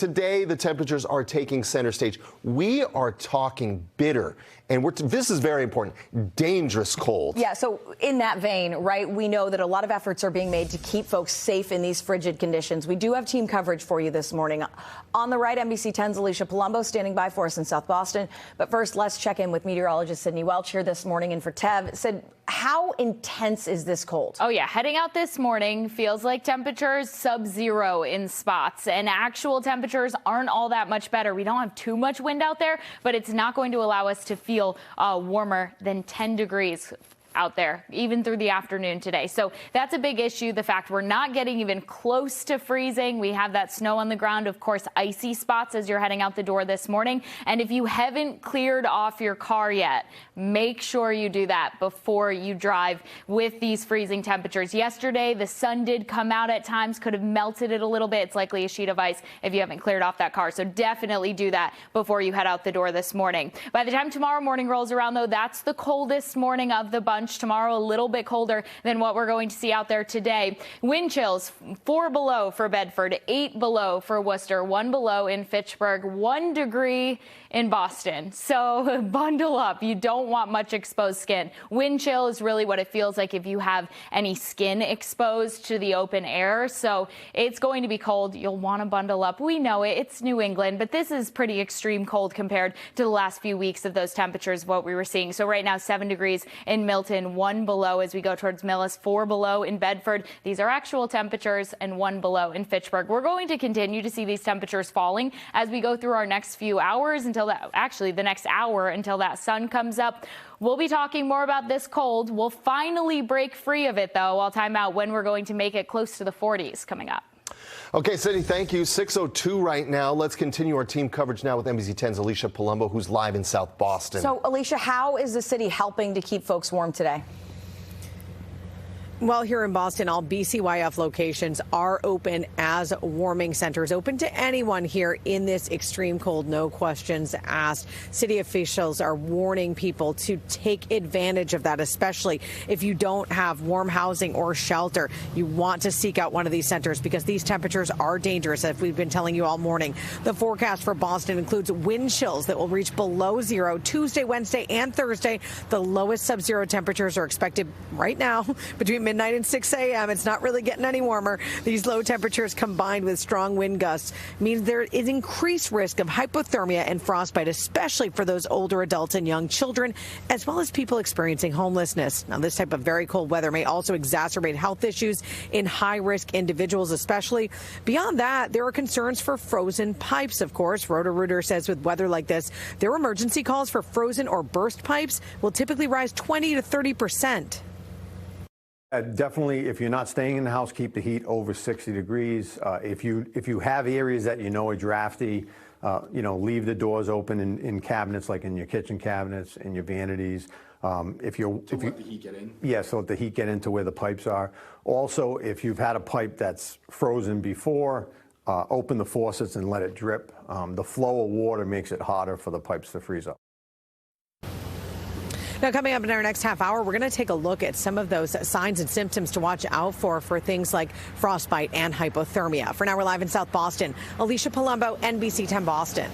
Today, the temperatures are taking center stage. We are talking bitter, and this is very important, dangerous cold. Yeah, so in that vein, right, we know that a lot of efforts are being made to keep folks safe in these frigid conditions. We do have team coverage for you this morning. On the right, NBC 10's Alicia Palumbo standing by for us in South Boston. But first, let's check in with meteorologist Sydney Welch here this morning and for Tev. Sid, how intense is this cold? Oh, yeah. Heading out this morning feels like temperatures sub-zero in spots, and actual temperatures aren't all that much better. We don't have too much wind out there, but it's not going to allow us to feel warmer than 10 degrees out there, even through the afternoon today. So that's a big issue. The fact we're not getting even close to freezing. We have that snow on the ground, of course, icy spots as you're heading out the door this morning. And if you haven't cleared off your car yet, make sure you do that before you drive with these freezing temperatures. Yesterday, the sun did come out at times, could have melted it a little bit. It's likely a sheet of ice if you haven't cleared off that car. So definitely do that before you head out the door this morning. By the time tomorrow morning rolls around, though, that's the coldest morning of the bunch. Tomorrow, a little bit colder than what we're going to see out there today. Wind chills 4 below for Bedford, 8 below for Worcester, 1 below in Fitchburg, 1 degree in Boston. So bundle up. You don't want much exposed skin. Wind chill is really what it feels like if you have any skin exposed to the open air. So it's going to be cold. You'll want to bundle up. We know it. It's New England, but this is pretty extreme cold compared to the last few weeks of those temperatures, what we were seeing. So right now, 7 degrees in Milton, 1 below as we go towards Millis, 4 below in Bedford. These are actual temperatures, and 1 below in Fitchburg. We're going to continue to see these temperatures falling as we go through our next few hours until the next hour until that sun comes up. We'll be talking more about this cold. We'll finally break free of it, though. I'll time out when we're going to make it close to the 40s coming up. Okay, Sydney, thank you. 6:02 right now. Let's continue our team coverage now with NBC 10's Alicia Palumbo, who's live in South Boston. So, Alicia, how is the city helping to keep folks warm today? Well, here in Boston, all BCYF locations are open as warming centers, open to anyone here in this extreme cold, no questions asked. City officials are warning people to take advantage of that, especially if you don't have warm housing or shelter. You want to seek out one of these centers because these temperatures are dangerous, as we've been telling you all morning. The forecast for Boston includes wind chills that will reach below zero Tuesday, Wednesday, and Thursday. The lowest sub-zero temperatures are expected right now between midnight and 6 a.m. It's not really getting any warmer. These low temperatures combined with strong wind gusts means there is increased risk of hypothermia and frostbite, especially for those older adults and young children, as well as people experiencing homelessness. Now, this type of very cold weather may also exacerbate health issues in high-risk individuals, especially. Beyond that, there are concerns for frozen pipes, of course. Roto-Rooter says with weather like this, their emergency calls for frozen or burst pipes will typically rise 20 to 30%. Definitely, if you're not staying in the house, keep the heat over 60 degrees. If you have areas that you know are drafty, leave the doors open in cabinets, like in your kitchen cabinets, in your vanities. Let the heat get in? Yeah, so let the heat get into where the pipes are. Also, if you've had a pipe that's frozen before, open the faucets and let it drip. The flow of water makes it harder for the pipes to freeze up. Now, coming up in our next half hour, we're going to take a look at some of those signs and symptoms to watch out for things like frostbite and hypothermia. For now, we're live in South Boston. Alicia Palumbo, NBC 10 Boston.